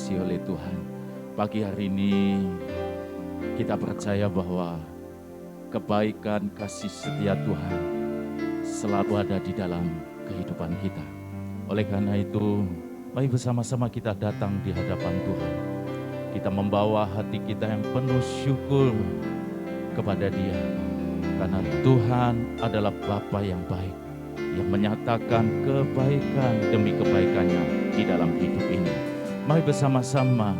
dikasihi oleh Tuhan. Pagi hari ini kita percaya bahwa kebaikan kasih setia Tuhan selalu ada di dalam kehidupan kita. Oleh karena itu, mari bersama-sama kita datang di hadapan Tuhan. Kita membawa hati kita yang penuh syukur kepada Dia. Karena Tuhan adalah Bapa yang baik, yang menyatakan kebaikan demi kebaikannya di dalam hidup ini. Mari bersama-sama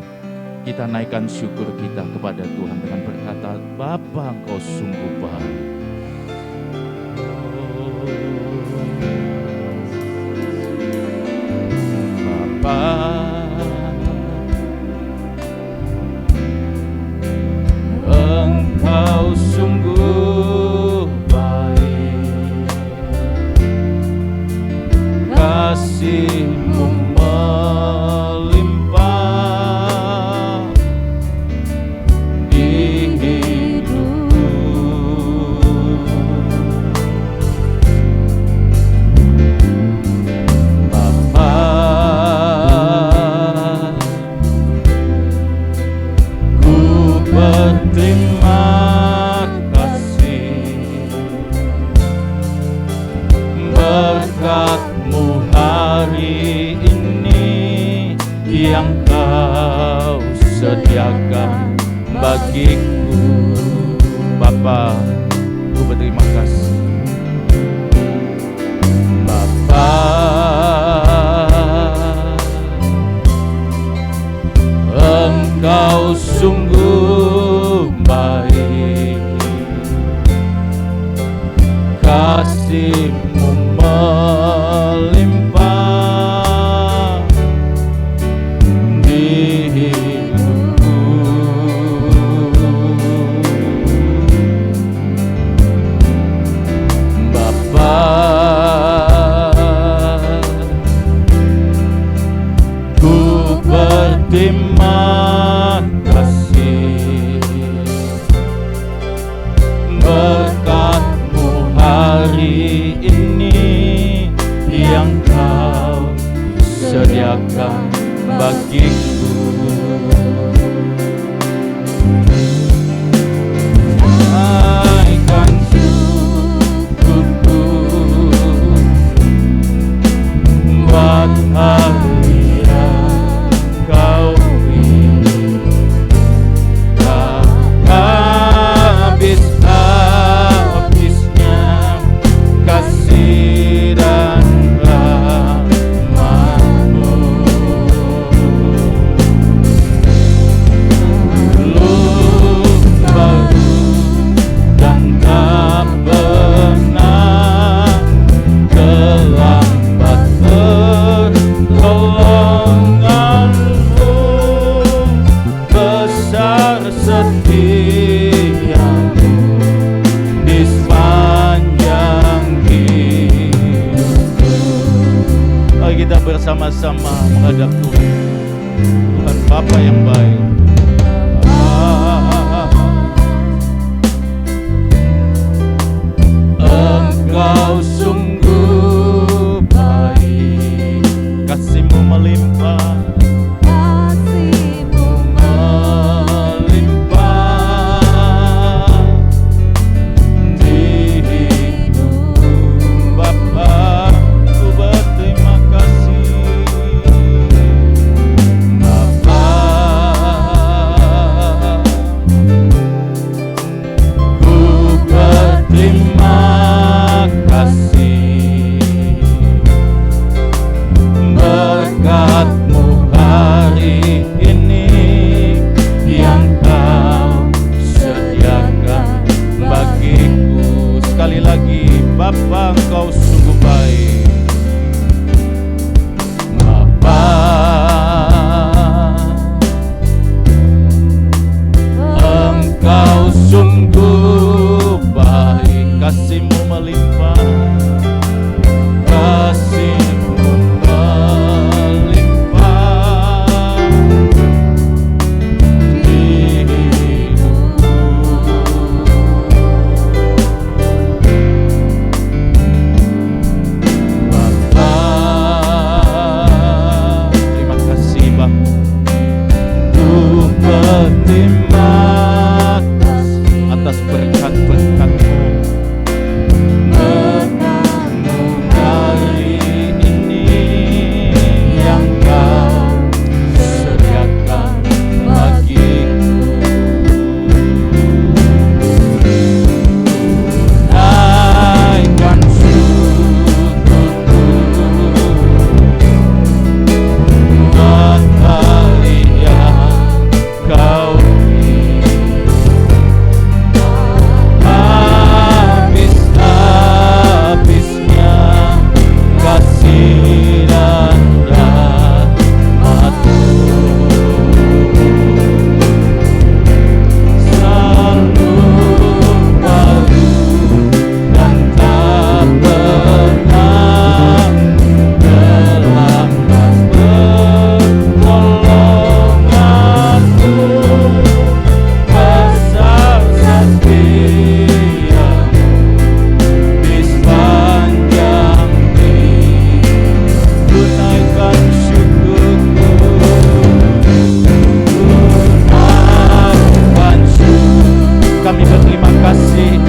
kita naikkan syukur kita kepada Tuhan dengan berkata, Bapa Engkau sungguh baik. Bapa, Engkau sungguh baik, kasih-Mu melimpah di hidupku. Bapa, ku berterima berkat-Mu hari ini yang Kau sediakan bagiku. Bapa, ku berterima kasih. Bapa, Engkau sungguh baik, kasih-Mu melimpah di hidupku. Bapa, ku berterima kasih, berkat-Mu hari ini yang Kau sediakan bagiku. Naikkan syukurku buat hari yang Kau beri, tak habis-habisnya kasih dan rahmat-Mu. Baru dan tak pernah terlambat pertolongan-Mu, besar setia-Mu di sepanjang hidupku. Mari kita bersama-sama menghadap Tuhan. Tuhan Bapa yang baik. Engkau sungguh baik, kasih-Mu melimpah, kasih-Mu melimpah di hidupku. Bapa, ku berterima kasih. Bapa, ku berterima kasih, berkat-Mu hari ini yang Kau sediakan bagiku. Sekali lagi, Bapa Engkau sungguh baik. Bapa, Engkau sungguh baik, kasih-Mu melimpah, kasih-Mu melimpah di hidupku. berkat-Mu. Hari ini yang Kau sediakan bagiku, naikkan syukurku buat hari yang Kau beri. Habis-habisnya kasih dan rahmat-Mu, selalu baru dan tak pernah terlambat pertolongan-Mu, besar setia di sepanjang hidup. Naikkan syukurku, naikkan syukur. Kami berterima kasih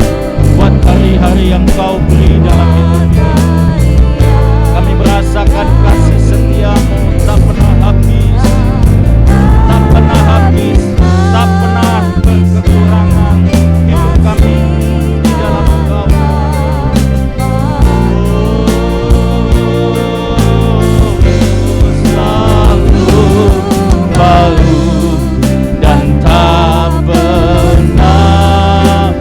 buat hari-hari yang Kau beri dalam hidup ini. Kami merasakan kasih setia-Mu tak pernah habis, tak pernah habis, tak pernah berkekurangan. Hidup kami di dalam Engkau. Selalu baru dan tak pernah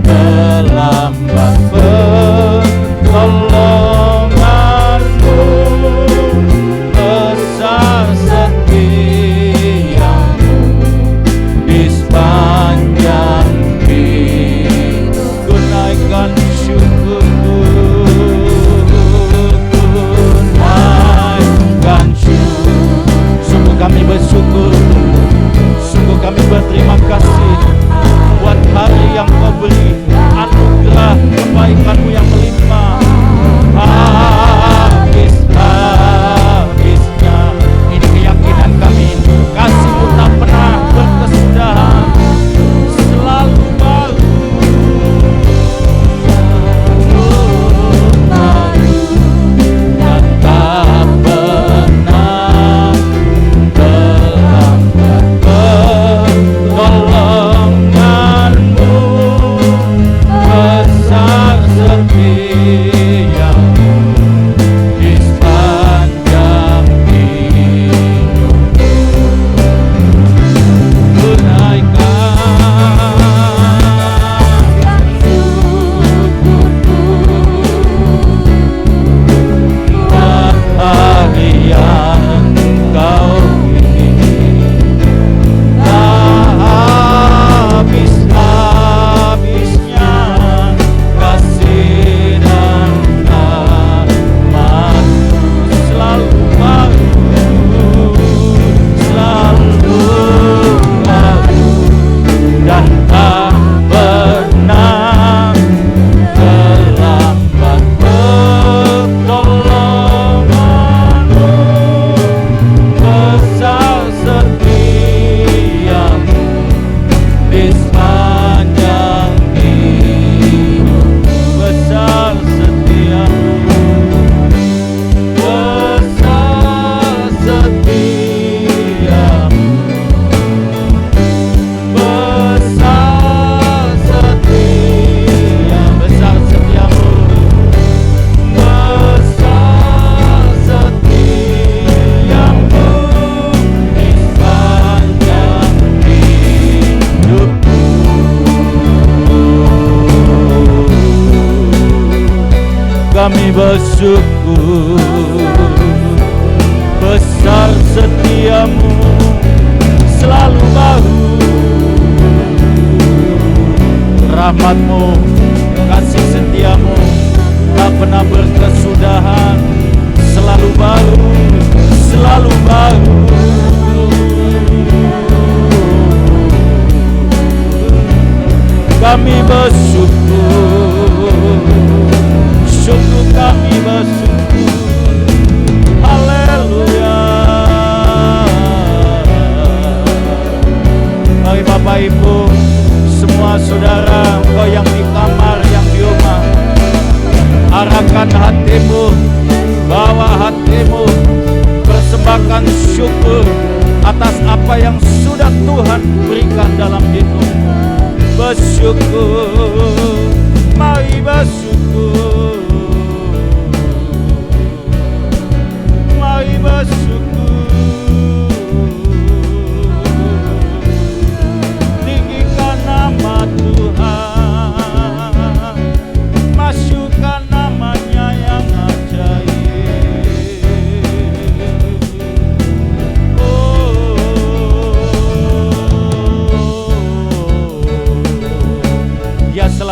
terlambat pertolongan-Mu, besar setia-Mu di sepanjang hidup. Ku naikkan syukurku, ku naikkan syukur. Sungguh kami bersyukur, sungguh kami berterima kasih buat hari yang Kau beri, anugerah kebaikan-Mu yang melimpah. Habis-habisnya, ini keyakinan kami, kasih-Mu tak pernah berkesudahan, selalu baru dan tak pernah terlambat pertolongan-Mu, besar setia-Mu di sepanjang hidup. Ku naikkan syukurku buat hari yang Kau beri. Tak habis-habisnya kasih dan rahmat-Mu, selalu baru, selalu baru dan tak pernah terlambat pertolongan-Mu, besar setia-Mu di sepanjang hidup. Besar setia-Mu, besar setia-Mu, besar setia, besar setia-Mu, besar setia-Mu di sepanjang hidupku. Kami bersyukur, besar setia-Mu selalu baru, rahmat-Mu, kasih setia-Mu tak pernah berkesudahan, selalu baru, selalu baru. Kami bersyukur, syukur kami bersyukur. Haleluya. Mari Bapak Ibu, semua saudara, engkau yang dikasihi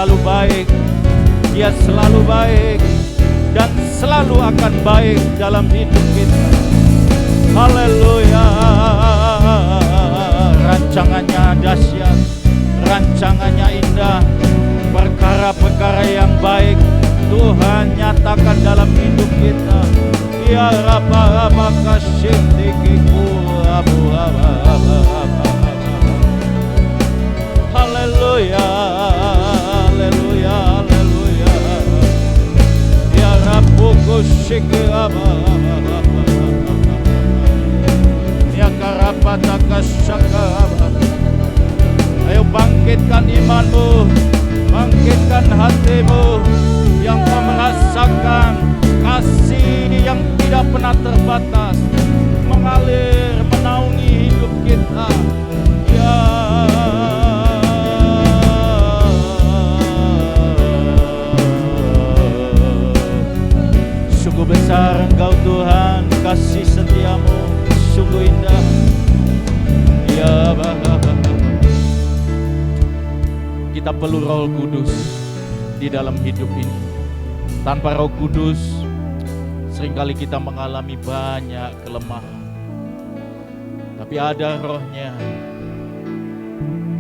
selalu baik. Dia selalu baik dan selalu akan baik dalam hidup kita. Haleluya. Rancangannya dahsyat, rancangannya indah, perkara-perkara yang baik Tuhan nyatakan dalam hidup kita. Ya Rabba makasihtiku abu. Haleluya, haleluya, haleluya. Ya Rabbuku syikaba. Ya karapataka syakaba. Ayo bangkitkan imanmu, bangkitkan hatimu yang merasakan kasih yang tidak pernah terbatas mengalir menaungi hidup kita. Ya sungguh besar Engkau Tuhan, kasih setiamu sungguh indah. Ya Bapa, kita perlu Roh Kudus di dalam hidup ini. Tanpa Roh Kudus, seringkali kita mengalami banyak kelemahan. Tapi ada Roh-Nya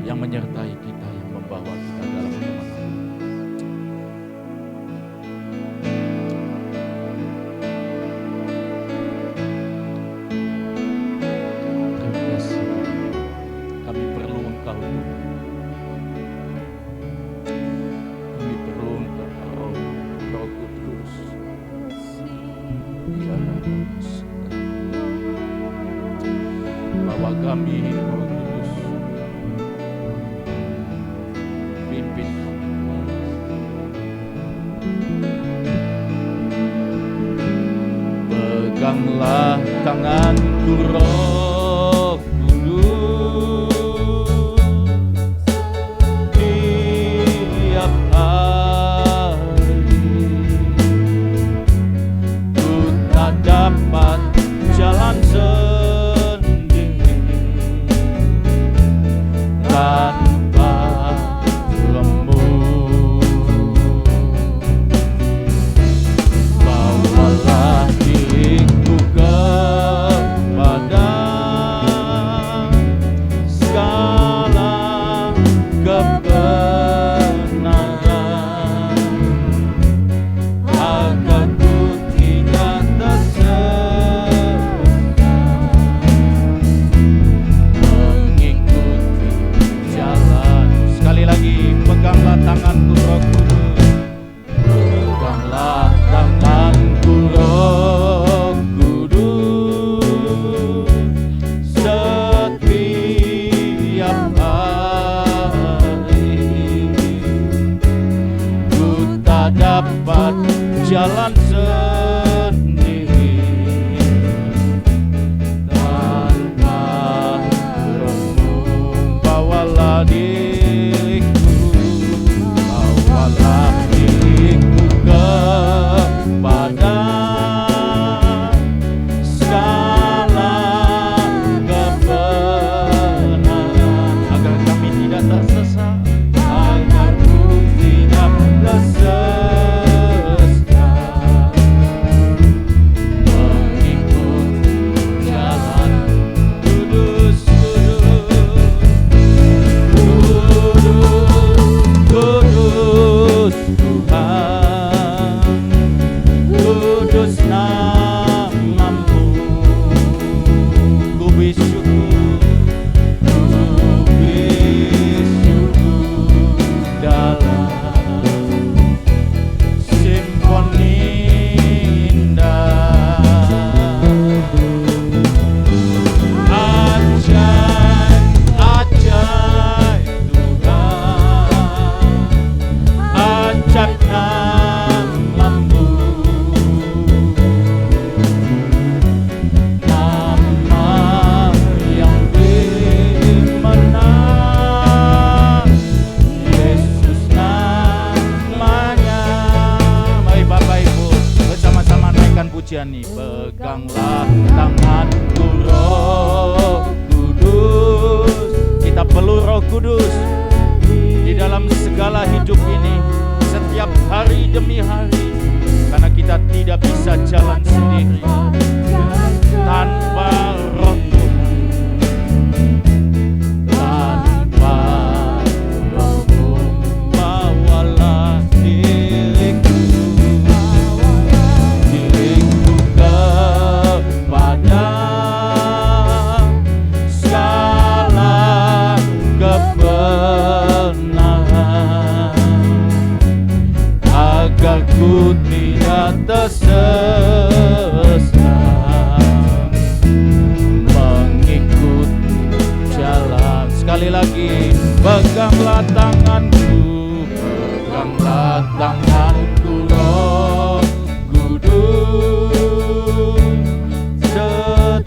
yang menyertai kita, yang membawa kita dalam kemenangan. Terima kasih. Kami perlu Engkau, Tuhan. Kami perlu Engkau, Roh Kudus. Ya bawa kami, Roh Kudus. Pimpin kami. Peganglah tanganku, Roh Kudus. Tiap hari ku tak dapat jalan sendiri tanpa Roh-Mu. Bawalah diriku kepada segala kebenaran, agar ku tidak tersesat mengikuti jalan. Sekali lagi, peganglah tanganku, Roh Kudus. Peganglah tanganku, Roh Kudus. Setiap hari ku tak dapat jalan sendiri tanpa Roh-Mu. Bawalah diriku, bawalah diriku kepada segala kebenaran, agar kami tidak tersesat, agar ku tidak tersesat mengikuti jalan. Kudus, kudus, kudus Tuhan, kudus nama-Mu. Ku bersyukur, dalam simfoni indah. Ajaib, ajaib Tuhan, ajaib nama-Mu. Nama yang dimenang, Yesus namanya. Mari Bapak Ibu bersama-sama naikkan pujian ini. Peganglah tanganku, Roh Kudus. Kita perlu Roh Kudus di dalam dalam segala hidup ini, setiap hari demi hari, karena kita tidak bisa jalan sendiri tanpa Roh Tuhan. Tanpa Roh-Mu, bawalah diriku kepada segala kebenaran, agar ku tidak tersesat, mengikuti jalan. Sekali lagi, peganglah tanganku, peganglah tanganku, Roh Kudus, setiap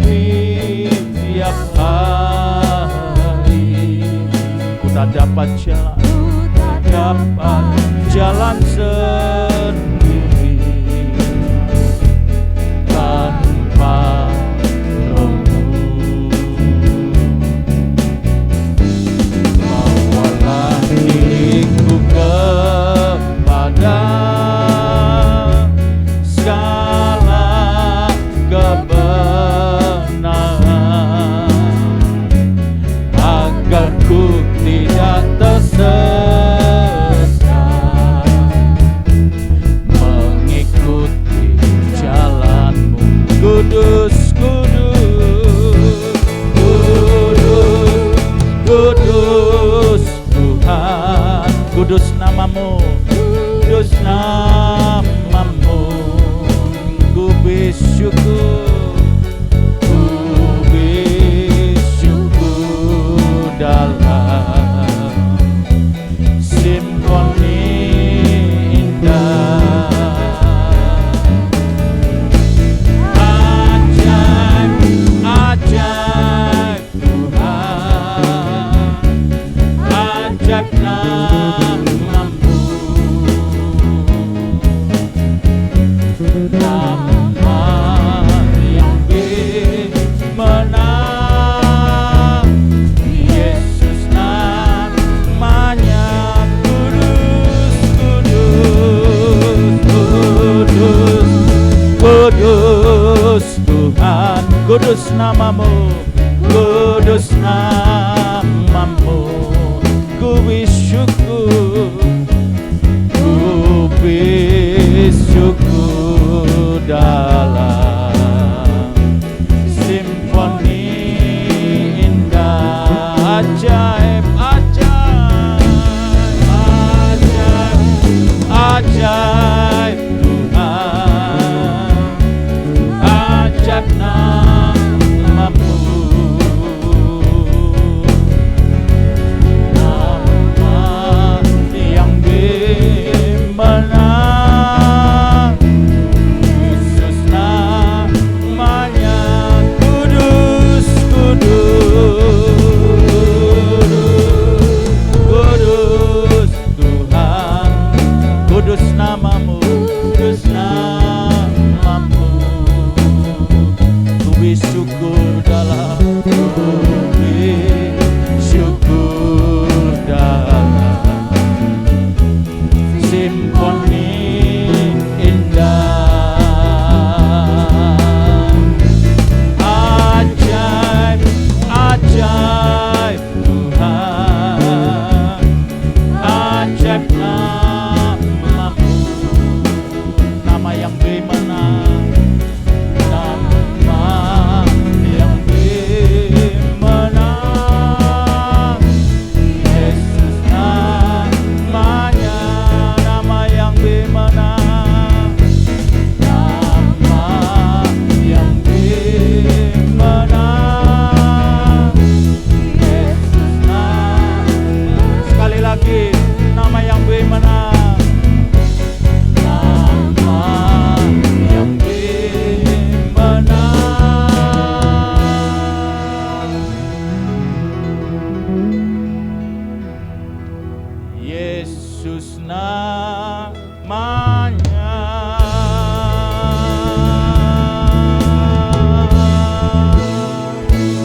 hari. Ku tak dapat jalan sendiri tanpa Roh-Mu. Bawalah diriku kepada segala kebenaran, agar ku tidak tersesat, mengikuti jalan-Mu. Kudus, kudus, kudus, kudus Tuhan. Kudus nama-Mu, kudus nama-Mu. Ku bersyukur, ku bersyukur dalam simfoni indah. Ajaib, ajaib Tuhan, ajaib nama-Mu, nama yang menang, Yesus namanya. Kudus, kudus, kudus, kudus Tuhan. Kudus nama-Mu, kudus nama-Mu. Ku bersyukur, ku bersyukur dalam simfoni indah. Ajaib, ajaib, ajaib, ajaib Tuhan, ajaib nama-Mu, nama yang menang, Yesus namanya. Kudus, kudus, kudus Tuhan. Kudus nama-Mu, kudus nama-Mu. Ku bersyukur dalam, ku bersyukur dalam simfoni indah. Ajaib, ajaib Tuhan, ajaib nama-Mu, nama yang menang, nama yang menang, Yesus namanya, nama yang menang, nama yang menang, Yesus namanya. Sekali lagi, nama yang menang, nama yang menang. Yesus namanya.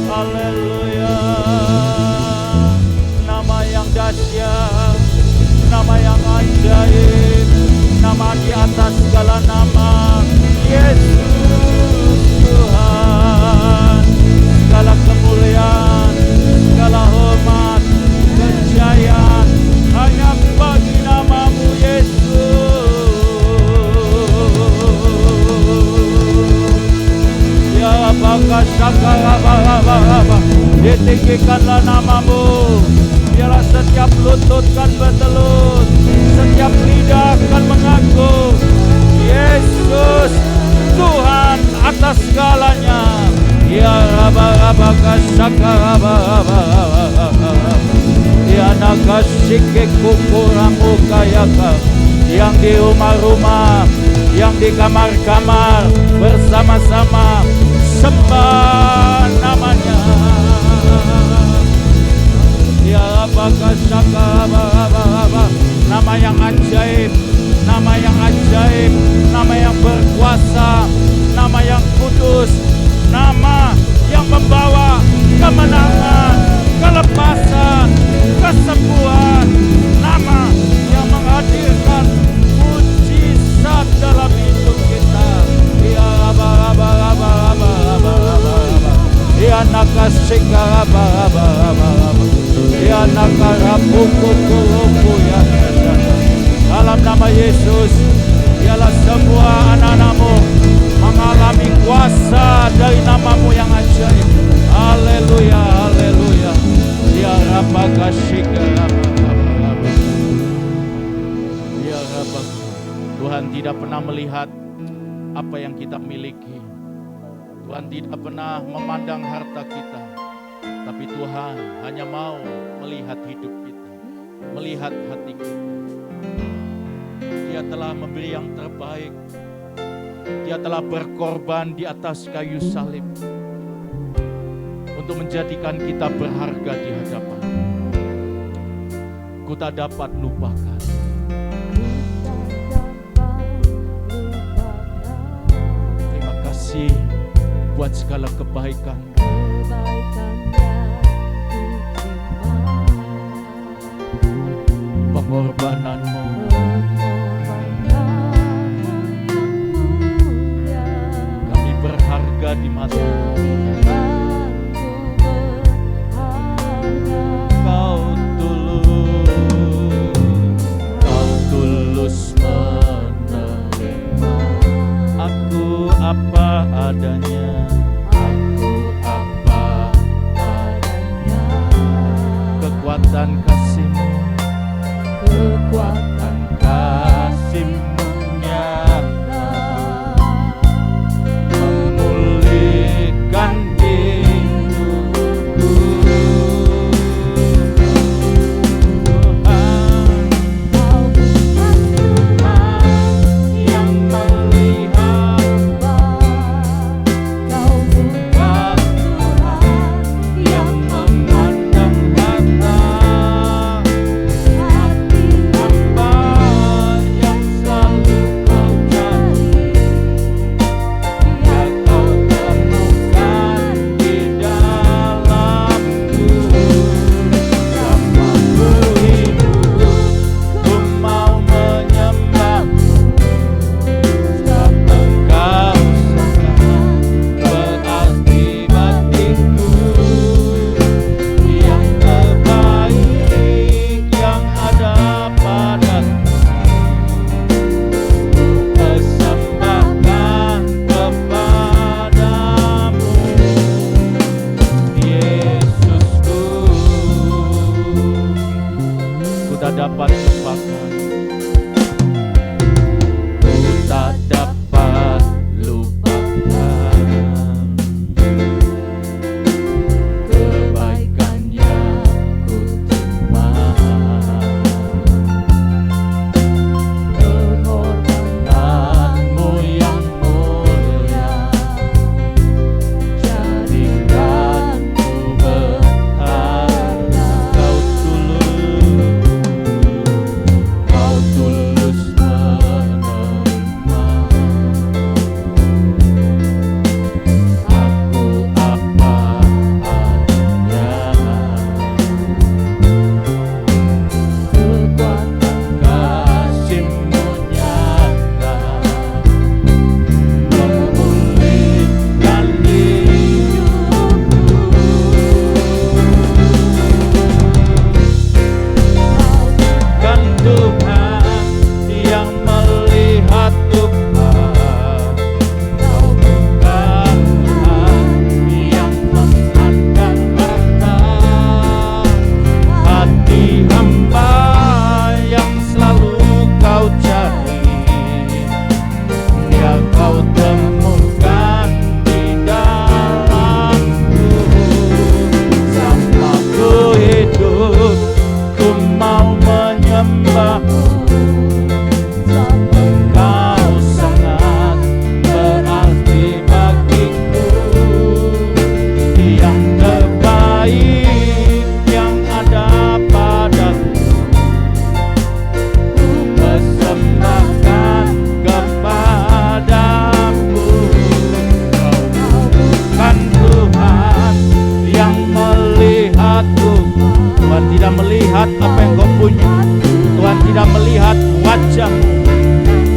Haleluya. Nama yang dahsyat, Dimuliakanlah namamu. Biarlah setiap lutut kan bertelut, setiap lidah kan mengaku Yesus Tuhan atas segalanya. Ya raba kasaka raba ya nakasike kukuramu kayaka. Yang di rumah-rumah, yang di kamar-kamar bersama-sama sembah namanya. Ya raba raba, nama yang ajaib, nama yang ajaib, nama yang berkuasa, nama yang kudus, nama yang membawa kemenangan, kelepasan, kesembuhan, nama yang menghadirkan mujizat dalam hidup kita. Ya raba ya nakasika raba ya nakarapuku ya. Dalam nama Yesus, biarlah semua anak-anakmu mengalami kuasa dari namamu yang ajaib. Haleluya, haleluya. Ya rabakashika rabba. Ya rabak. Tuhan tidak pernah melihat apa yang kita miliki. Tuhan tidak pernah memandang harta kita. Tapi Tuhan hanya mau melihat hidup kita, melihat hati kita. Dia telah memberi yang terbaik. Dia telah berkorban di atas kayu salib untuk menjadikan kita berharga di hadapan. Ku tak dapat lupakan. Terima kasih buat segala kebaikan. Pengorbananmu. Kami berharga di mata. Kau tulus menerima aku apa adanya. Kekuatan kasih-Mu, kekuatan kasih-Mu nyata memulihkan hidupku. Tuhan, Kau bukan Tuhan yang melihat, Kau bukan Tuhan yang memandang harta. Hamba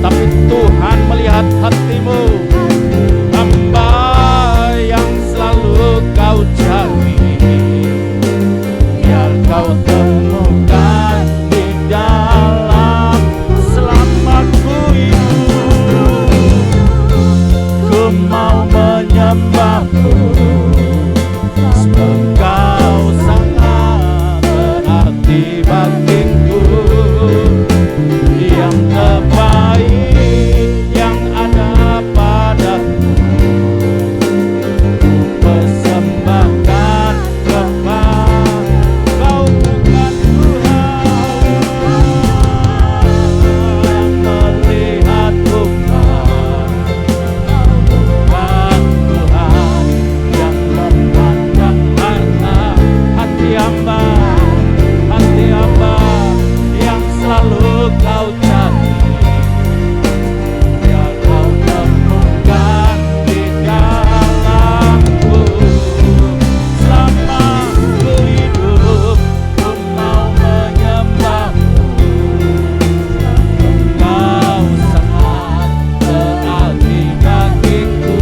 tapi Tuhan melihat hatimu. Hamba yang selalu kau cari, biar kau temukan di dalam selama ku hidup. Ku mau menyembahmu, sebab kau sangat berarti bagiku. Yang terbaik yang ada padaku, persembahkan kepada kau. Bukan Tuhan yang melihat Tuhan, bukan Tuhan yang memandang hati hamba yang selalu kau cari. Biar kau temukan di dalamku. Selama ku hidup, ku mau menyembahmu. Kau sangat berarti bagiku.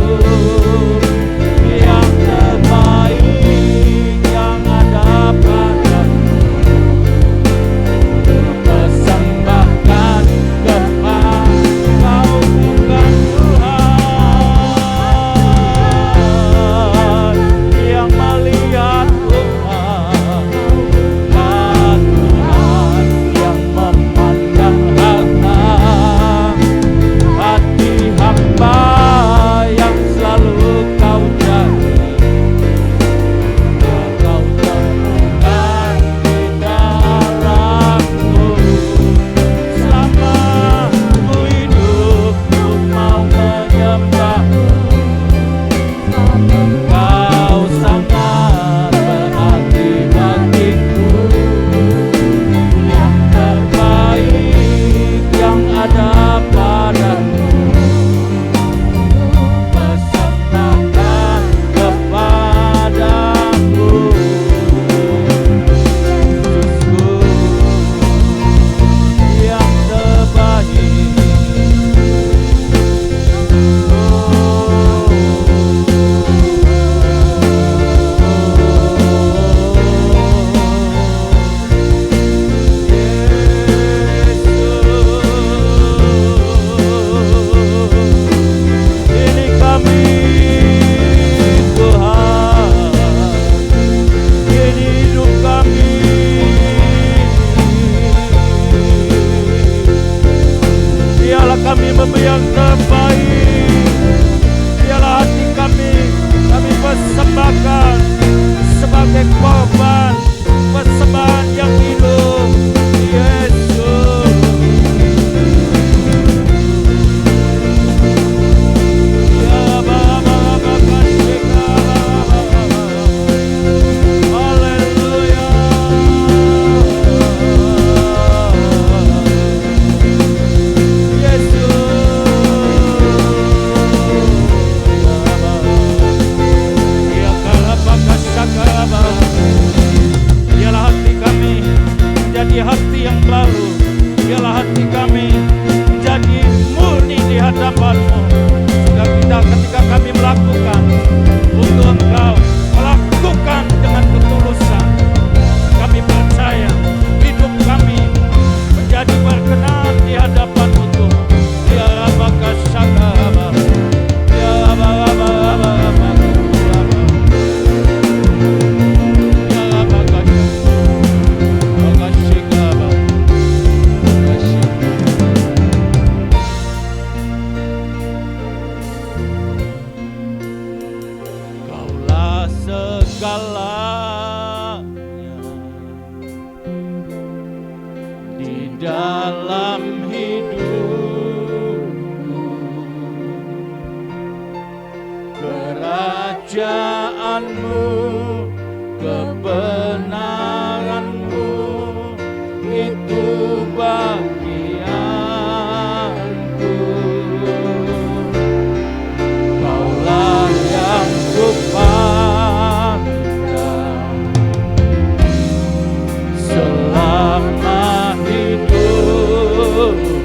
Yang terbaik yang ada padaku, persembahkan kepada kau. Bukan Tuhan yang melihat Tuhan, bukan Tuhan yang memandang hati hamba yang selalu kau cari. Biar kau temukan di dalamku. Selama ku hidup, ku mau menyembahmu. Kau sangat berarti bagiku. Yang terbaik yang ada padaku, persembahkan kepadaku. Yesusku yang terbaik. Ini kami Tuhan, ini hidup kami. Biarlah kami memberi yang terbaik. Biarlah hati kami persembahkan sebagai korban persembahan yang hidup. Yesus, ya Bapa, kasih haleluya. Biarlah hati kami menjadi hati yang baru. Biarlah hati kami menjadi murni di hadapan-Mu. Sehingga kita ketika kami melakukan untuk Engkau, melakukan dengan ketulusan, kami percaya hidup kami menjadi berkenan di hadapan-Mu Tuhan. Ya Bapa, Syakaba, ya Bapa, Kaulah segalanya di dalam hidupku. Kerajaan-Mu, kebenaran-Mu, itu bagianku. Kaulah yang kupandang selama hidupku.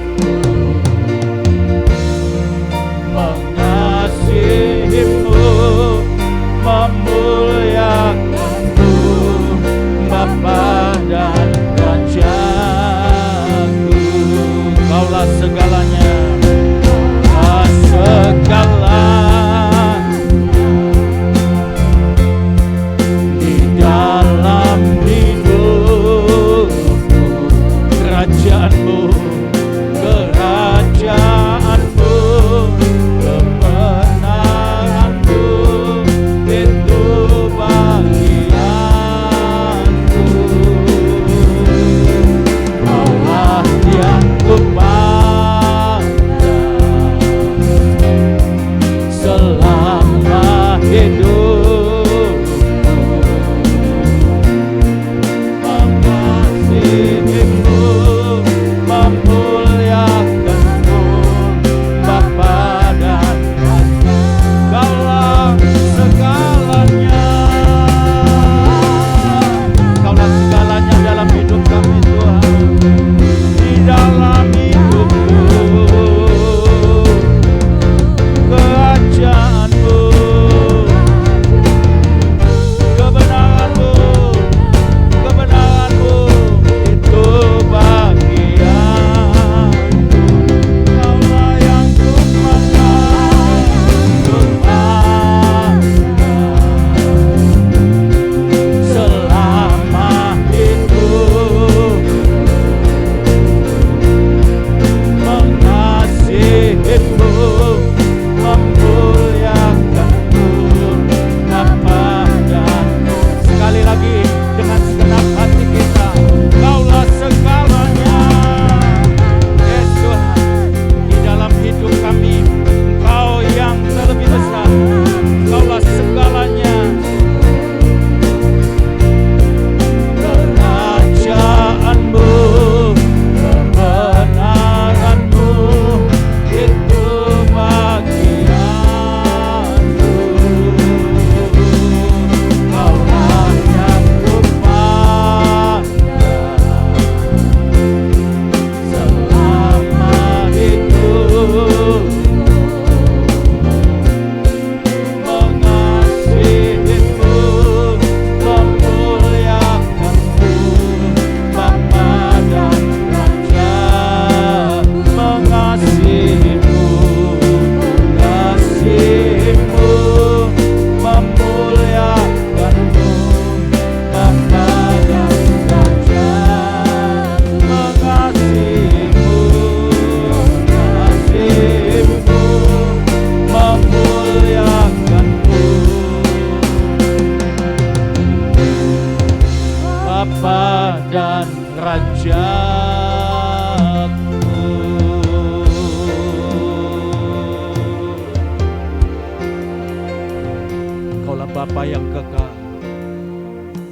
Bapa yang kekal,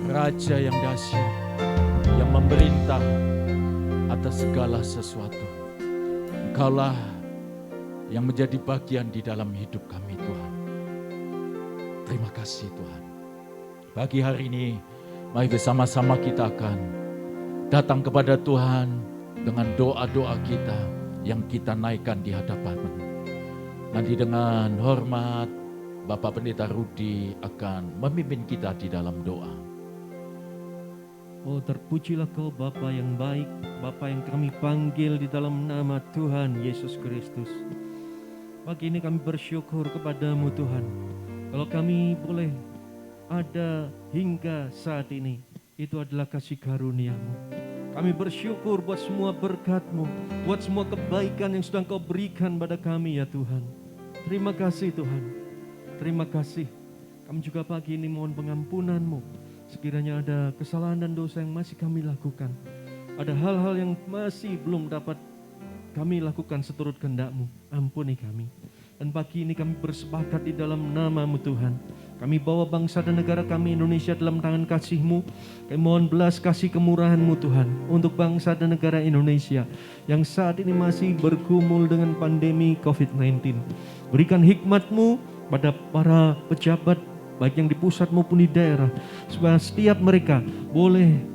Raja yang dahsyat, yang memerintah atas segala sesuatu. Engkaulah yang menjadi bagian di dalam hidup kami, Tuhan. Terima kasih, Tuhan. Pagi hari ini, mari bersama-sama kita akan datang kepada Tuhan dengan doa-doa kita yang kita naikkan di hadapan-Mu. Nanti dengan hormat, Bapak Pendeta Rudi akan memimpin kita di dalam doa. Oh, terpujilah Kau Bapa yang baik, Bapa yang kami panggil di dalam nama Tuhan Yesus Kristus. Pagi ini kami bersyukur kepada-Mu Tuhan. Kalau kami boleh ada hingga saat ini, itu adalah kasih karunia-Mu. Kami bersyukur buat semua berkat-Mu, buat semua kebaikan yang sudah Kau berikan pada kami ya Tuhan. Terima kasih Tuhan, terima kasih. Kami juga pagi ini mohon pengampunan-Mu. Sekiranya ada kesalahan dan dosa yang masih kami lakukan, ada hal-hal yang masih belum dapat kami lakukan seturut kehendak-Mu, ampuni kami. Dan pagi ini kami bersepakat di dalam nama-Mu Tuhan. Kami bawa bangsa dan negara kami Indonesia dalam tangan kasih-Mu. Kami mohon belas kasih kemurahan-Mu Tuhan untuk bangsa dan negara Indonesia yang saat ini masih bergumul dengan pandemi COVID-19. Berikan hikmat-Mu pada para pejabat baik yang di pusat maupun di daerah, supaya setiap mereka boleh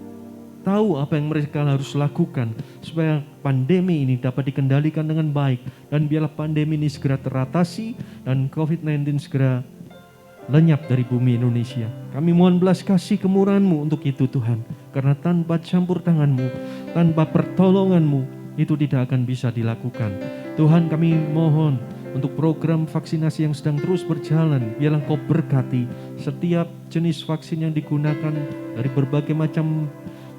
tahu apa yang mereka harus lakukan supaya pandemi ini dapat dikendalikan dengan baik, dan biarlah pandemi ini segera teratasi dan COVID-19 segera lenyap dari bumi Indonesia. Kami mohon belas kasih kemurahan-Mu untuk itu Tuhan, karena tanpa campur tangan-Mu, tanpa pertolongan-Mu, itu tidak akan bisa dilakukan. Tuhan, kami mohon untuk program vaksinasi yang sedang terus berjalan, biarlah Kau berkati setiap jenis vaksin yang digunakan dari berbagai macam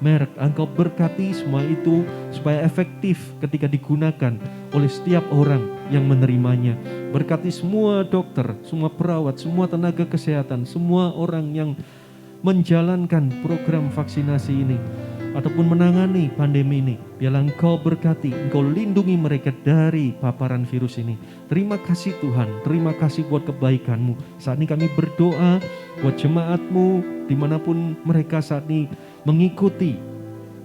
merek. Engkau berkati semua itu supaya efektif ketika digunakan oleh setiap orang yang menerimanya. Berkati semua dokter, semua perawat, semua tenaga kesehatan, semua orang yang menjalankan program vaksinasi ini ataupun menangani pandemi ini. Biarlah Engkau berkati, Engkau lindungi mereka dari paparan virus ini. Terima kasih Tuhan, terima kasih buat kebaikan-Mu. Saat ini kami berdoa buat jemaat-Mu dimanapun mereka saat ini mengikuti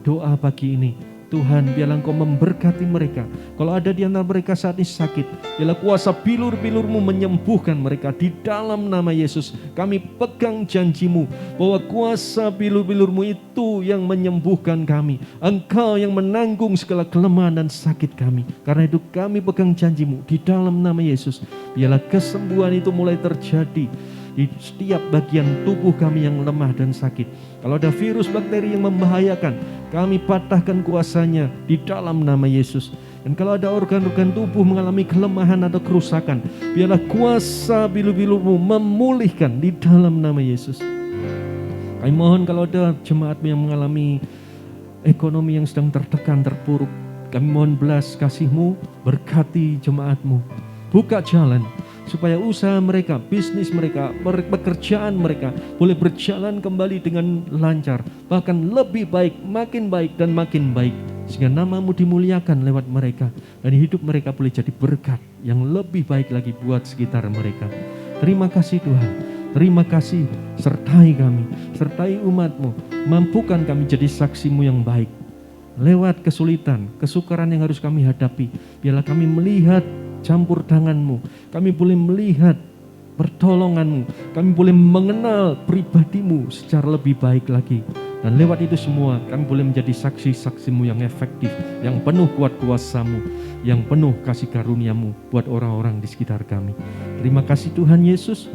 doa pagi ini. Tuhan, biarlah Engkau memberkati mereka. Kalau ada di antara mereka saat ini sakit, biarlah kuasa bilur-bilur-Mu menyembuhkan mereka di dalam nama Yesus. Kami pegang janji-Mu bahwa kuasa bilur-bilur-Mu itu yang menyembuhkan kami. Engkau yang menanggung segala kelemahan dan sakit kami. Karena itu kami pegang janji-Mu di dalam nama Yesus. Biarlah kesembuhan itu mulai terjadi di setiap bagian tubuh kami yang lemah dan sakit. Kalau ada virus bakteri yang membahayakan, kami patahkan kuasanya di dalam nama Yesus. Dan kalau ada organ-organ tubuh mengalami kelemahan atau kerusakan, biarlah kuasa bilu-bilu-Mu memulihkan di dalam nama Yesus. Kami mohon kalau ada jemaat-Mu yang mengalami ekonomi yang sedang tertekan, terpuruk, kami mohon belas kasih-Mu, berkati jemaat-Mu. Buka jalan supaya usaha mereka, bisnis mereka, pekerjaan mereka boleh berjalan kembali dengan lancar, bahkan lebih baik, makin baik dan makin baik, sehingga nama-Mu dimuliakan lewat mereka, dan hidup mereka boleh jadi berkat yang lebih baik lagi buat sekitar mereka. Terima kasih Tuhan, terima kasih, sertai kami, sertai umat-Mu, mampukan kami jadi saksi-Mu yang baik. Lewat kesulitan, kesukaran yang harus kami hadapi, biarlah kami melihat campur tangan-Mu, kami boleh melihat pertolongan-Mu, kami boleh mengenal pribadi-Mu secara lebih baik lagi. Dan lewat itu semua kami boleh menjadi saksi-saksi-Mu yang efektif, yang penuh kuat kuasa-Mu, yang penuh kasih karunia-Mu buat orang-orang di sekitar kami. Terima kasih Tuhan Yesus,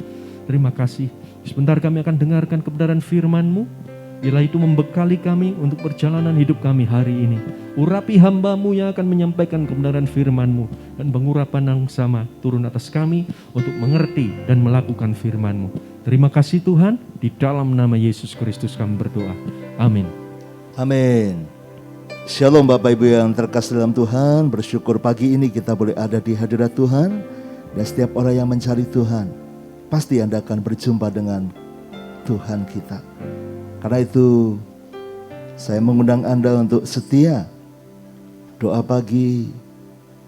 terima kasih. Sebentar kami akan dengarkan kebenaran firman-Mu. Bila itu membekali kami untuk perjalanan hidup kami hari ini. Urapi hamba-Mu yang akan menyampaikan kebenaran firman-Mu, dan pengurapan yang sama turun atas kami untuk mengerti dan melakukan firman-Mu. Terima kasih Tuhan, di dalam nama Yesus Kristus kami berdoa. Amin. Amin. Shalom Bapak Ibu yang terkasih dalam Tuhan. Bersyukur pagi ini kita boleh ada di hadirat Tuhan. Dan setiap orang yang mencari Tuhan, pasti Anda akan berjumpa dengan Tuhan kita. Karena itu saya mengundang Anda untuk setia doa pagi,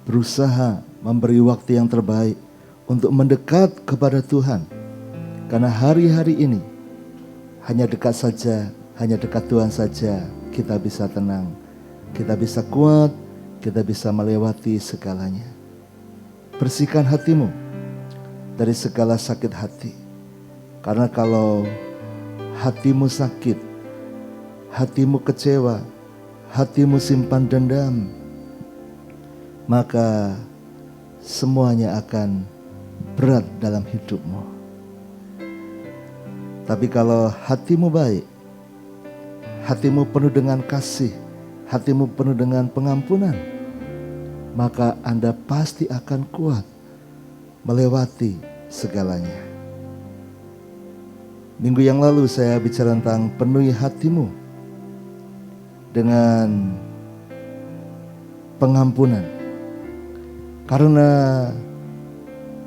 berusaha memberi waktu yang terbaik untuk mendekat kepada Tuhan. Karena hari-hari ini hanya dekat saja, hanya dekat Tuhan saja kita bisa tenang, kita bisa kuat, kita bisa melewati segalanya. Bersihkan hatimu dari segala sakit hati. Karena kalau hatimu sakit, hatimu kecewa, hatimu simpan dendam, maka semuanya akan berat dalam hidupmu. Tapi kalau hatimu baik, hatimu penuh dengan kasih, hatimu penuh dengan pengampunan, maka Anda pasti akan kuat melewati segalanya. Minggu yang lalu saya bicara tentang penuhi hatimu dengan pengampunan. Karena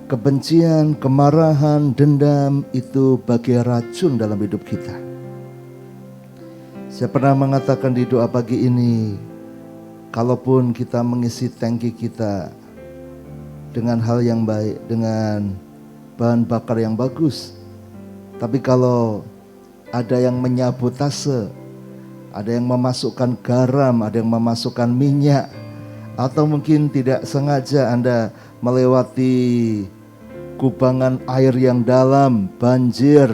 kebencian, kemarahan, dendam itu bagai racun dalam hidup kita. Saya pernah mengatakan di doa pagi ini, kalaupun kita mengisi tangki kita dengan hal yang baik, dengan bahan bakar yang bagus, tapi kalau ada yang menyabotase, ada yang memasukkan garam, ada yang memasukkan minyak, atau mungkin tidak sengaja Anda melewati kubangan air yang dalam, banjir,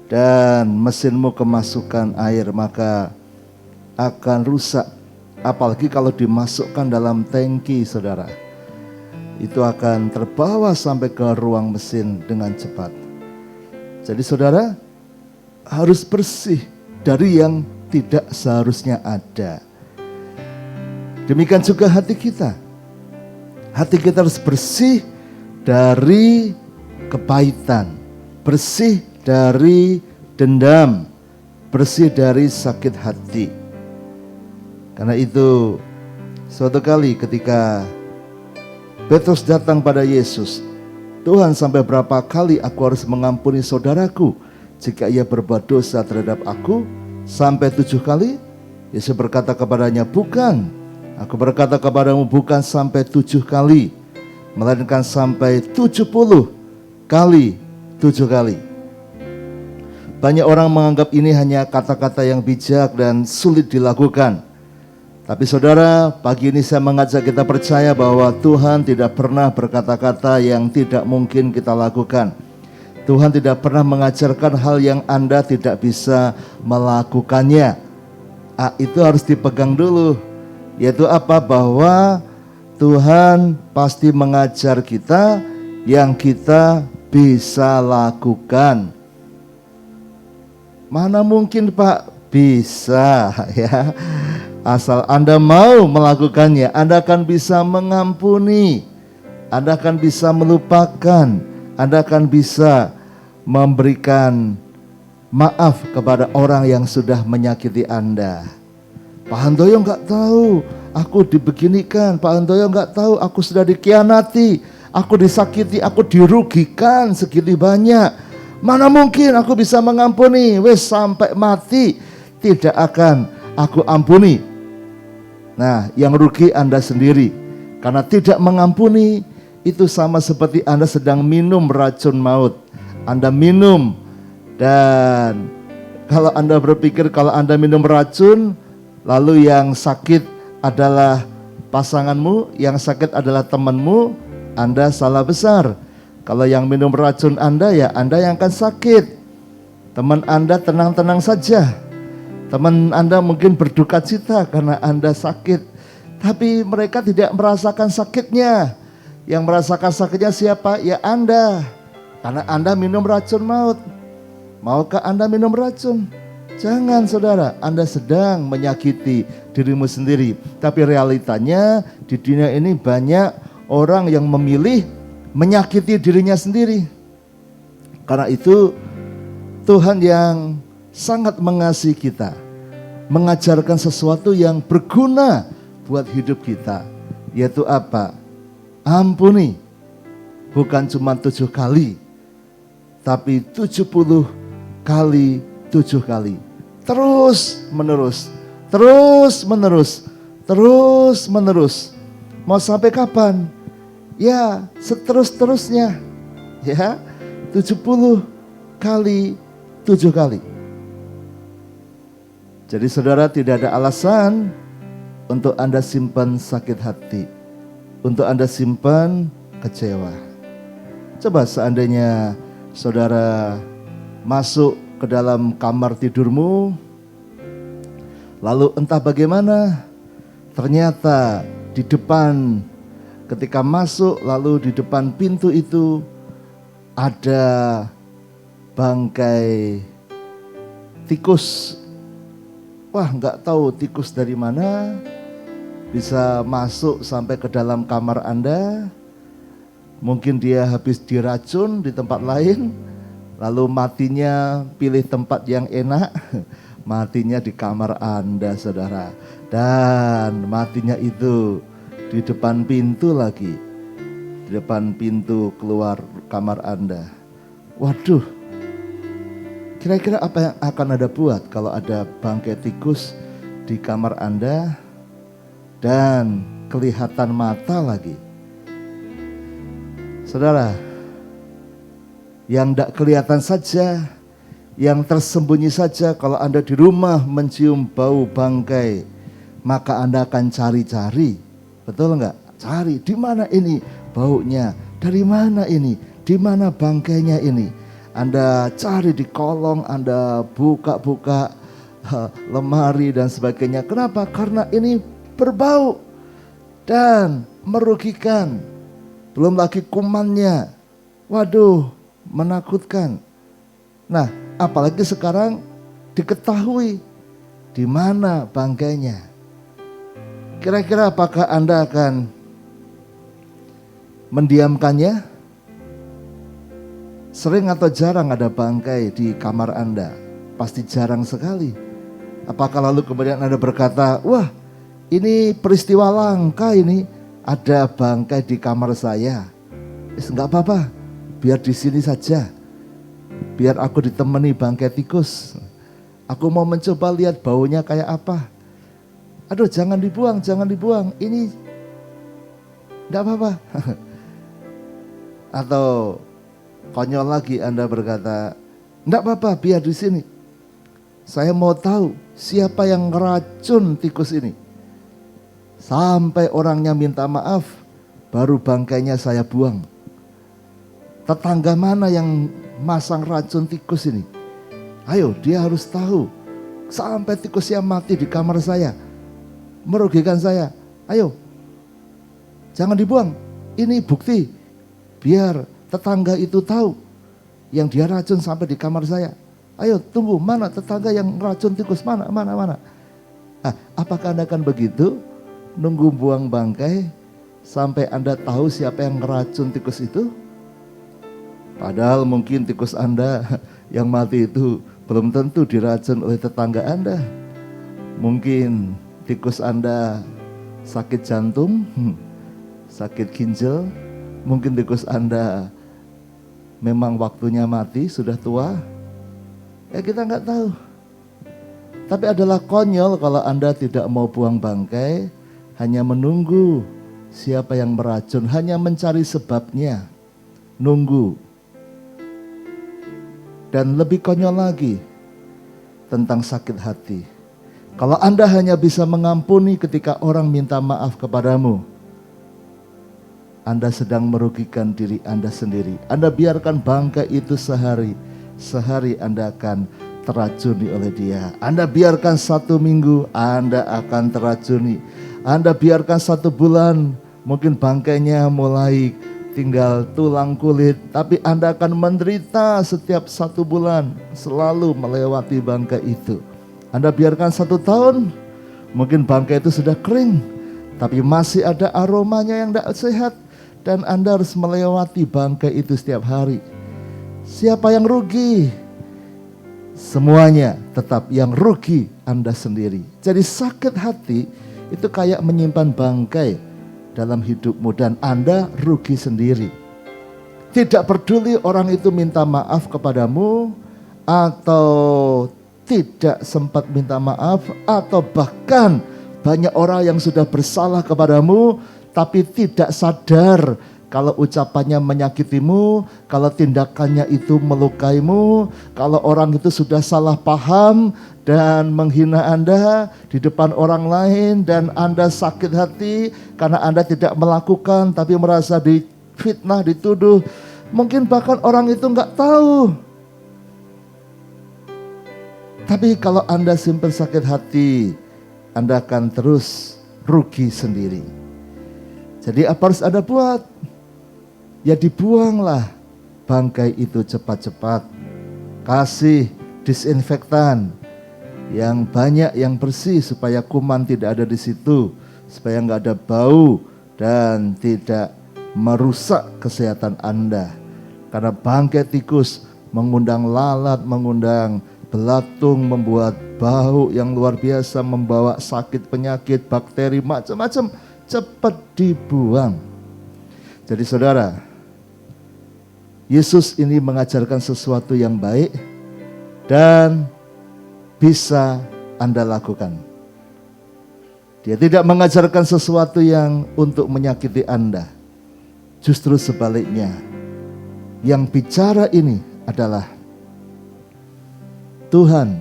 dan mesinmu kemasukan air, maka akan rusak. Apalagi kalau dimasukkan dalam tangki, saudara, itu akan terbawa sampai ke ruang mesin dengan cepat. Jadi saudara harus bersih dari yang tidak seharusnya ada. Demikian juga hati kita. Hati kita harus bersih dari kepahitan, bersih dari dendam, bersih dari sakit hati. Karena itu suatu kali ketika Petrus datang pada Yesus, Tuhan, sampai berapa kali aku harus mengampuni saudaraku jika ia berbuat dosa terhadap aku? Sampai 7 kali? Yesus berkata kepadanya, bukan, aku berkata kepadamu bukan sampai 7 kali, melainkan sampai 70 kali 7 kali. Banyak orang menganggap ini hanya kata-kata yang bijak dan sulit dilakukan. Tapi saudara, pagi ini saya mengajak kita percaya bahwa Tuhan tidak pernah berkata-kata yang tidak mungkin kita lakukan. Tuhan tidak pernah mengajarkan hal yang Anda tidak bisa melakukannya. Itu harus dipegang dulu. Yaitu apa? Bahwa Tuhan pasti mengajar kita yang kita bisa lakukan. Mana mungkin Pak? Bisa ya. Asal Anda mau melakukannya, Anda akan bisa mengampuni, Anda akan bisa melupakan, Anda akan bisa memberikan maaf kepada orang yang sudah menyakiti Anda. Pak Handoyo nggak tahu aku dibeginikan, Pak Handoyo nggak tahu aku sudah dikhianati, aku disakiti, aku dirugikan segini banyak. Mana mungkin aku bisa mengampuni? Wes sampai mati tidak akan aku ampuni. Nah, yang rugi Anda sendiri. Karena tidak mengampuni itu sama seperti Anda sedang minum racun maut. Anda minum, dan kalau Anda berpikir kalau Anda minum racun, lalu yang sakit adalah pasanganmu, yang sakit adalah temanmu, Anda salah besar. Kalau yang minum racun Anda, ya Anda yang akan sakit. Teman Anda tenang-tenang saja. Teman Anda mungkin berduka cita karena Anda sakit, tapi mereka tidak merasakan sakitnya. Yang merasakan sakitnya siapa? Ya Anda, karena Anda minum racun maut. Maukah Anda minum racun? Jangan saudara, Anda sedang menyakiti dirimu sendiri. Tapi realitanya di dunia ini banyak orang yang memilih menyakiti dirinya sendiri. Karena itu Tuhan yang sangat mengasihi kita, mengajarkan sesuatu yang berguna buat hidup kita. Yaitu apa? Ampuni. Bukan cuma 7 kali, tapi 70 kali 7 kali. Terus menerus, terus menerus, terus menerus. Mau sampai kapan? Ya seterus-terusnya. Ya 70 kali 7 kali. Jadi saudara, tidak ada alasan untuk Anda simpan sakit hati, untuk Anda simpan kecewa. Coba seandainya saudara masuk ke dalam kamar tidurmu, lalu entah bagaimana, ternyata di depan, ketika masuk, lalu di depan pintu itu ada bangkai tikus. Wah, nggak tahu tikus dari mana bisa masuk sampai ke dalam kamar Anda. Mungkin dia habis diracun di tempat lain, lalu matinya pilih tempat yang enak, matinya di kamar Anda, saudara. Dan matinya itu di depan pintu lagi, di depan pintu keluar kamar Anda. Waduh, kira-kira apa yang akan Anda buat kalau ada bangkai tikus di kamar Anda dan kelihatan mata lagi? Saudara, yang tidak kelihatan saja, yang tersembunyi saja, kalau Anda di rumah mencium bau bangkai, maka Anda akan cari-cari. Betul enggak? Cari, di mana ini baunya? Dari mana ini? Di mana bangkainya ini? Anda cari di kolong, Anda buka-buka lemari dan sebagainya. Kenapa? Karena ini berbau dan merugikan. Belum lagi kumannya. Waduh, menakutkan. Nah, apalagi sekarang diketahui di mana bangkainya. Kira-kira apakah Anda akan mendiamkannya? Sering atau jarang ada bangkai di kamar Anda? Pasti jarang sekali. Apakah lalu kemudian Anda berkata, wah, ini peristiwa langka ini, ada bangkai di kamar saya. Enggak apa-apa, biar di sini saja. Biar aku ditemani bangkai tikus. Aku mau mencoba lihat baunya kayak apa. Aduh, jangan dibuang, jangan dibuang. Ini enggak apa-apa. Atau konyol lagi Anda berkata, enggak apa-apa, biar di sini. Saya mau tahu siapa yang ngeracun tikus ini. Sampai orangnya minta maaf, baru bangkainya saya buang. Tetangga mana yang masang racun tikus ini? Ayo, dia harus tahu. Sampai tikusnya mati di kamar saya, merugikan saya. Ayo, jangan dibuang. Ini bukti, biar tetangga itu tahu yang dia racun sampai di kamar saya. Ayo, tunggu, mana tetangga yang racun tikus? Mana? Apakah Anda akan begitu? Nunggu buang bangkai sampai Anda tahu siapa yang ngeracun tikus itu? Padahal mungkin tikus Anda yang mati itu belum tentu diracun oleh tetangga Anda. Mungkin tikus Anda sakit jantung, sakit ginjal. Mungkin tikus Anda memang waktunya mati, sudah tua. Ya, kita nggak tahu. Tapi adalah konyol kalau Anda tidak mau buang bangkai, hanya menunggu siapa yang meracun, hanya mencari sebabnya, nunggu. Dan lebih konyol lagi tentang sakit hati. Kalau Anda hanya bisa mengampuni ketika orang minta maaf kepadamu, Anda sedang merugikan diri Anda sendiri. Anda biarkan bangkai itu sehari Anda akan teracuni oleh dia. Anda biarkan 1 minggu, Anda akan teracuni. Anda biarkan 1 bulan, mungkin bangkainya mulai tinggal tulang kulit, tapi Anda akan menderita setiap 1 bulan, selalu melewati bangkai itu. Anda biarkan 1 tahun, mungkin bangkai itu sudah kering, tapi masih ada aromanya yang tidak sehat, dan Anda harus melewati bangkai itu setiap hari. Siapa yang rugi? Semuanya, tetap yang rugi Anda sendiri. Jadi sakit hati itu kayak menyimpan bangkai dalam hidupmu dan Anda rugi sendiri. Tidak peduli orang itu minta maaf kepadamu atau tidak sempat minta maaf, atau bahkan banyak orang yang sudah bersalah kepadamu tapi tidak sadar kalau ucapannya menyakitimu, kalau tindakannya itu melukaimu, kalau orang itu sudah salah paham dan menghina Anda di depan orang lain dan Anda sakit hati karena Anda tidak melakukan tapi merasa difitnah, dituduh. Mungkin bahkan orang itu nggak tahu. Tapi kalau Anda simpan sakit hati, Anda akan terus rugi sendiri. Jadi apa harus Anda buat? Ya dibuanglah bangkai itu cepat-cepat. Kasih disinfektan yang banyak, yang bersih supaya kuman tidak ada di situ, supaya nggak ada bau dan tidak merusak kesehatan Anda. Karena bangkai tikus mengundang lalat, mengundang belatung, membuat bau yang luar biasa, membawa sakit, penyakit, bakteri, macam-macam. Cepat dibuang. Jadi saudara, Yesus ini mengajarkan sesuatu yang baik dan bisa Anda lakukan. Dia tidak mengajarkan sesuatu yang untuk menyakiti Anda. Justru sebaliknya, yang bicara ini adalah Tuhan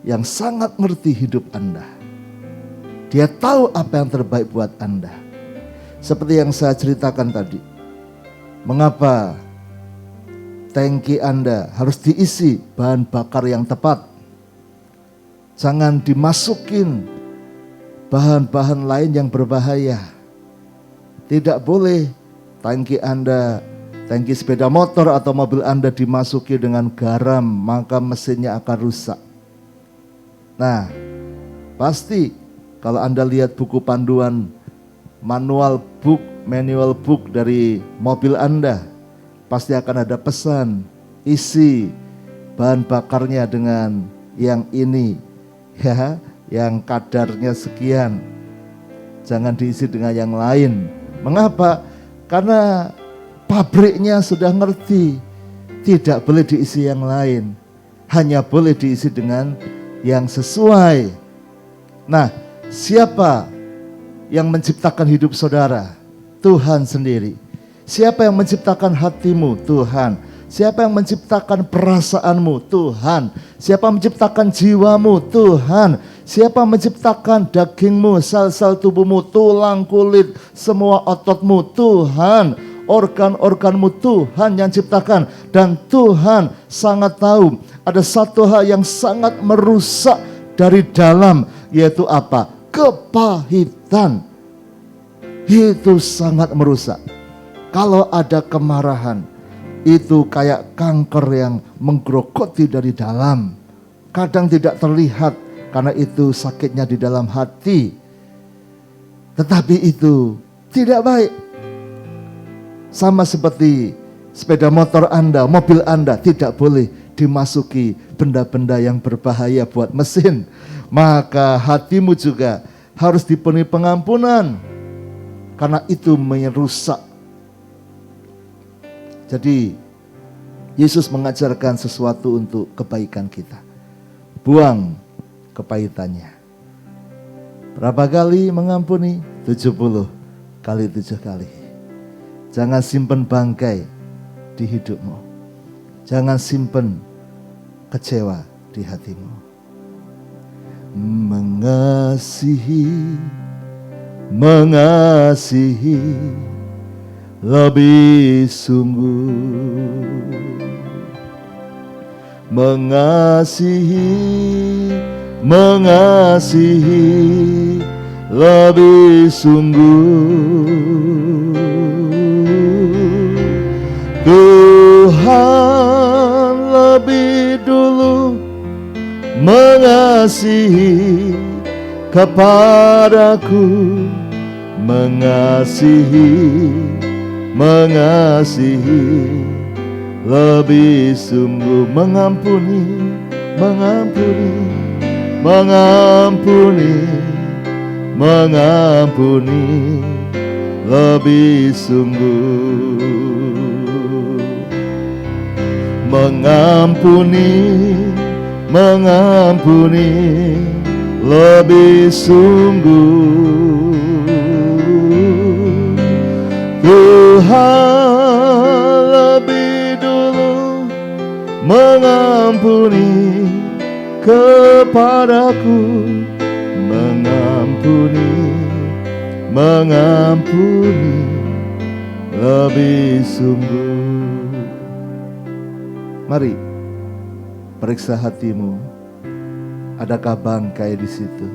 yang sangat ngerti hidup Anda. Dia tahu apa yang terbaik buat Anda. Seperti yang saya ceritakan tadi. Mengapa tangki Anda harus diisi bahan bakar yang tepat. Jangan dimasukin bahan-bahan lain yang berbahaya. Tidak boleh tangki Anda, tangki sepeda motor atau mobil Anda dimasuki dengan garam, maka mesinnya akan rusak. Nah, pasti kalau Anda lihat buku panduan manual book dari mobil Anda, pasti akan ada pesan, isi bahan bakarnya dengan yang ini, ya, yang kadarnya sekian. Jangan diisi dengan yang lain. Mengapa? Karena pabriknya sudah ngerti, tidak boleh diisi yang lain, hanya boleh diisi dengan yang sesuai. Nah, siapa yang menciptakan hidup saudara? Tuhan sendiri. Siapa yang menciptakan hatimu? Tuhan. Siapa yang menciptakan perasaanmu? Tuhan. Siapa yang menciptakan jiwamu? Tuhan. Siapa yang menciptakan dagingmu, sel-sel tubuhmu, tulang, kulit, semua ototmu? Tuhan. Organ-organmu Tuhan yang ciptakan. Dan Tuhan sangat tahu ada satu hal yang sangat merusak dari dalam, yaitu apa? Kepahitan. Itu sangat merusak. Kalau ada kemarahan, itu kayak kanker yang menggerogoti dari dalam. Kadang tidak terlihat karena itu sakitnya di dalam hati. Tetapi itu tidak baik. Sama seperti sepeda motor Anda, mobil Anda tidak boleh dimasuki benda-benda yang berbahaya buat mesin. Maka hatimu juga harus dipenuhi pengampunan, karena itu merusak. Jadi Yesus mengajarkan sesuatu untuk kebaikan kita. Buang kepahitannya. Berapa kali mengampuni? 70 kali 7 kali. Jangan simpen bangkai di hidupmu. Jangan simpen kecewa di hatimu. Mengasihi lebih sungguh. Mengasihi lebih sungguh. Tuhan lebih dulu mengasihi kepadaku, mengasihi lebih sungguh, mengampuni lebih sungguh, mengampuni lebih sungguh. Tuhan lebih dulu mengampuni kepadaku, mengampuni lebih sungguh. Mari periksa hatimu, adakah bangkai di situ?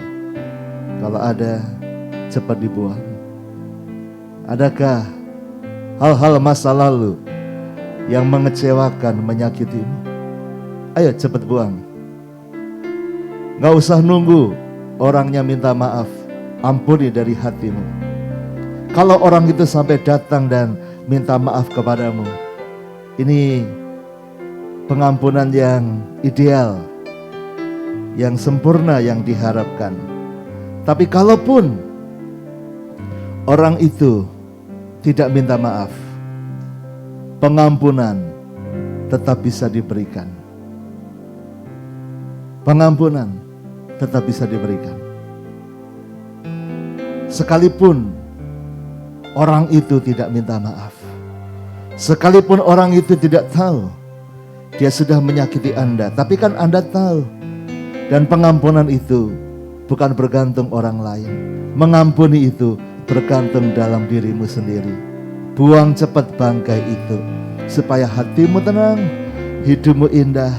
Kalau ada, cepat dibuang. Adakah hal-hal masa lalu yang mengecewakan, menyakitimu? Ayo cepat buang. Gak usah nunggu orangnya minta maaf, ampuni dari hatimu. Kalau orang itu sampai datang dan minta maaf kepadamu, ini pengampunan yang ideal, yang sempurna, yang diharapkan. Tapi kalaupun orang itu tidak minta maaf, pengampunan tetap bisa diberikan. Pengampunan tetap bisa diberikan. Sekalipun orang itu tidak minta maaf, sekalipun orang itu tidak tahu dia sudah menyakiti Anda, tapi kan Anda tahu. Dan pengampunan itu bukan bergantung orang lain. Mengampuni itu bergantung dalam dirimu sendiri. Buang cepat bangkai itu, supaya hatimu tenang, hidupmu indah,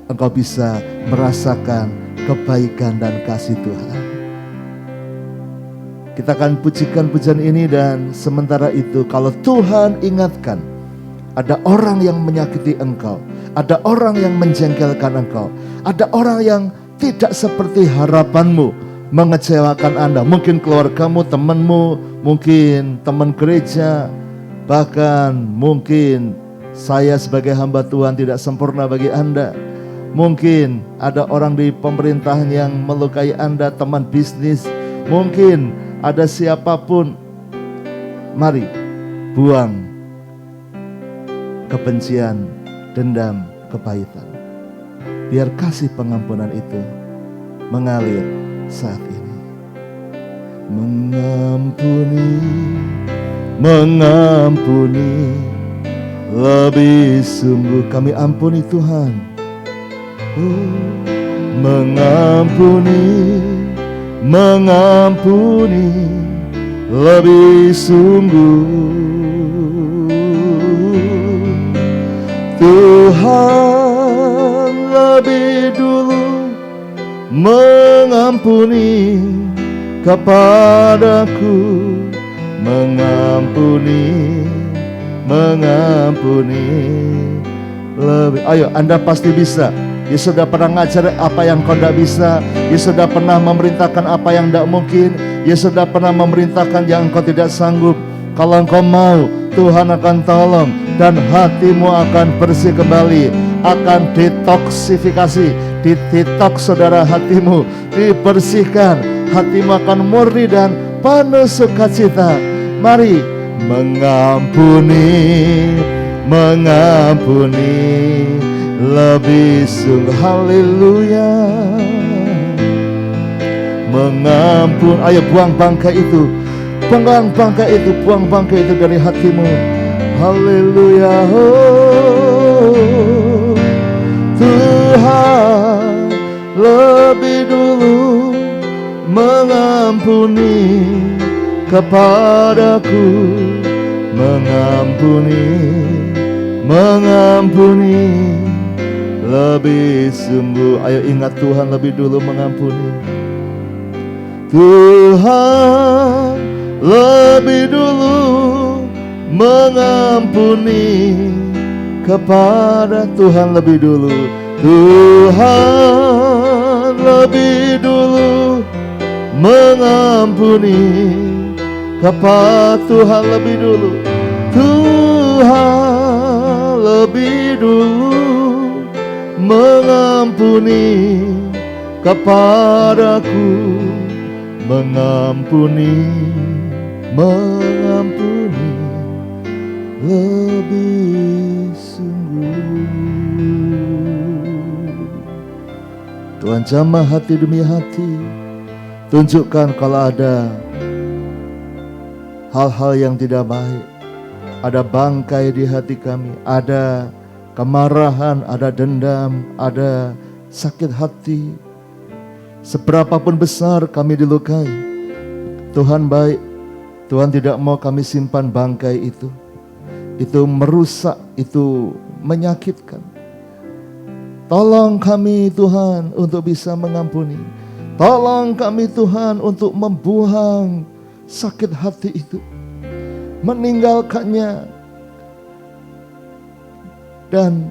engkau bisa merasakan kebaikan dan kasih Tuhan. Kita akan pujikan pujian ini, dan sementara itu kalau Tuhan ingatkan, ada orang yang menyakiti engkau, ada orang yang menjengkelkan engkau, ada orang yang tidak seperti harapanmu, mengecewakan Anda. Mungkin keluargamu, temanmu, mungkin teman gereja, bahkan mungkin saya sebagai hamba Tuhan tidak sempurna bagi Anda. Mungkin ada orang di pemerintahan yang melukai Anda, teman bisnis, mungkin ada siapapun. Mari buang kebencian, dendam, kepahitan. Biar kasih pengampunan itu mengalir saat ini. Mengampuni lebih sungguh. Kami ampuni Tuhan. Mengampuni lebih sungguh. Tuhan lebih dulu mengampuni kepadaku, mengampuni lebih. Ayo, Anda pasti bisa. Yesus sudah pernah ngajar apa yang kau tidak bisa. Yesus sudah pernah memerintahkan apa yang tidak mungkin. Yesus sudah pernah memerintahkan yang engkau tidak sanggup. Kalau engkau mau, Tuhan akan tolong, dan hatimu akan bersih kembali, akan detoksifikasi, detoks saudara hatimu, dibersihkan, hatimu akan murni dan penuh sukacita. Mari mengampuni lebih sungguh. Haleluya. Mengampun. Ayo buang bangkai itu. Buang bangkai itu dari hatimu. Haleluya. Oh, Tuhan lebih dulu mengampuni kepadaku, mengampuni lebih sungguh. Ayo ingat, Tuhan lebih dulu mengampuni. Tuhan lebih dulu mengampuni kepada. Tuhan lebih dulu. Tuhan lebih dulu mengampuni kepada. Tuhan lebih dulu. Tuhan lebih dulu mengampuni kepadaku, mengampuni lebih sungguh. Tuhan jamah hati demi hati. Tunjukkan kalau ada hal-hal yang tidak baik, ada bangkai di hati kami, ada kemarahan, ada dendam, ada sakit hati. Seberapapun besar kami dilukai, Tuhan baik. Tuhan tidak mau kami simpan bangkai itu. Itu merusak, itu menyakitkan. Tolong kami Tuhan untuk bisa mengampuni. Tolong kami Tuhan untuk membuang sakit hati itu, meninggalkannya, dan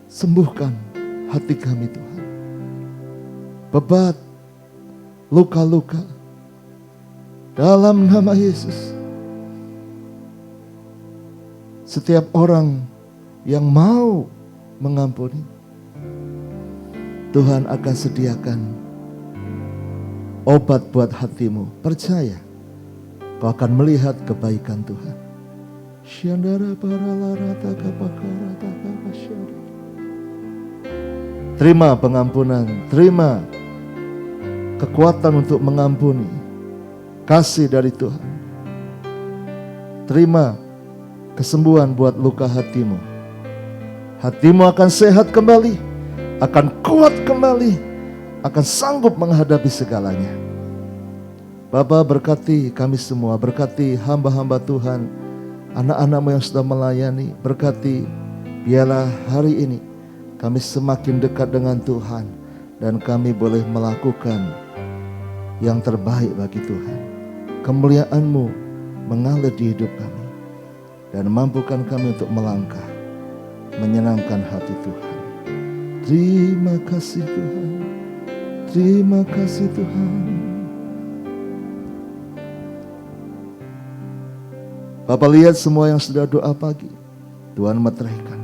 sembuhkan hati kami Tuhan. Bebat, luka-luka, dalam nama Yesus. Setiap orang yang mau mengampuni, Tuhan akan sediakan obat buat hatimu. Percaya, kau akan melihat kebaikan Tuhan. Terima pengampunan, terima kekuatan untuk mengampuni, kasih dari Tuhan. Terima kesembuhan buat luka hatimu. Hatimu akan sehat kembali, akan kuat kembali, akan sanggup menghadapi segalanya. Bapa, berkati kami semua, berkati hamba-hamba Tuhan, anak-anakmu yang sudah melayani. Berkati, biarlah hari ini kami semakin dekat dengan Tuhan, dan kami boleh melakukan yang terbaik bagi Tuhan. Kemuliaan-Mu mengalir di hidup kami, dan mampukan kami untuk melangkah menyenangkan hati Tuhan. Terima kasih Tuhan, terima kasih Tuhan. Bapak lihat semua yang sudah doa pagi, Tuhan meteraikan.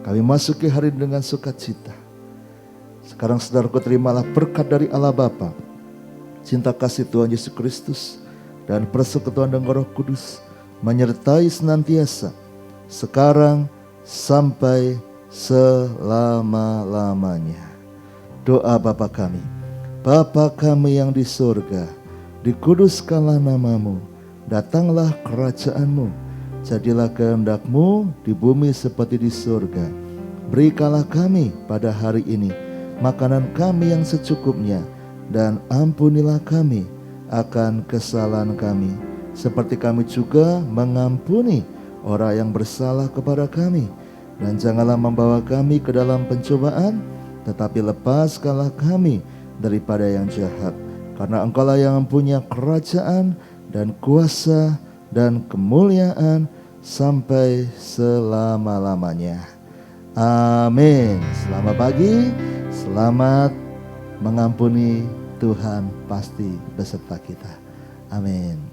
Kami masuki hari dengan sukacita. Sekarang saudaraku, terimalah berkat dari Allah Bapa, cinta kasih Tuhan Yesus Kristus, dan persekutuan dengan Roh Kudus menyertai senantiasa sekarang sampai selama-lamanya. Doa Bapa kami. Bapa kami yang di surga, dikuduskanlah namamu, datanglah kerajaan-Mu, jadilah kehendak-Mu di bumi seperti di surga. Berikanlah kami pada hari ini makanan kami yang secukupnya, dan ampunilah kami akan kesalahan kami, seperti kami juga mengampuni orang yang bersalah kepada kami. Dan janganlah membawa kami ke dalam pencobaan, tetapi lepaskanlah kami daripada yang jahat. Karena Engkaulah yang mempunyai kerajaan dan kuasa dan kemuliaan sampai selama-lamanya. Amin. Selamat pagi, selamat mengampuni. Tuhan pasti beserta kita. Amin.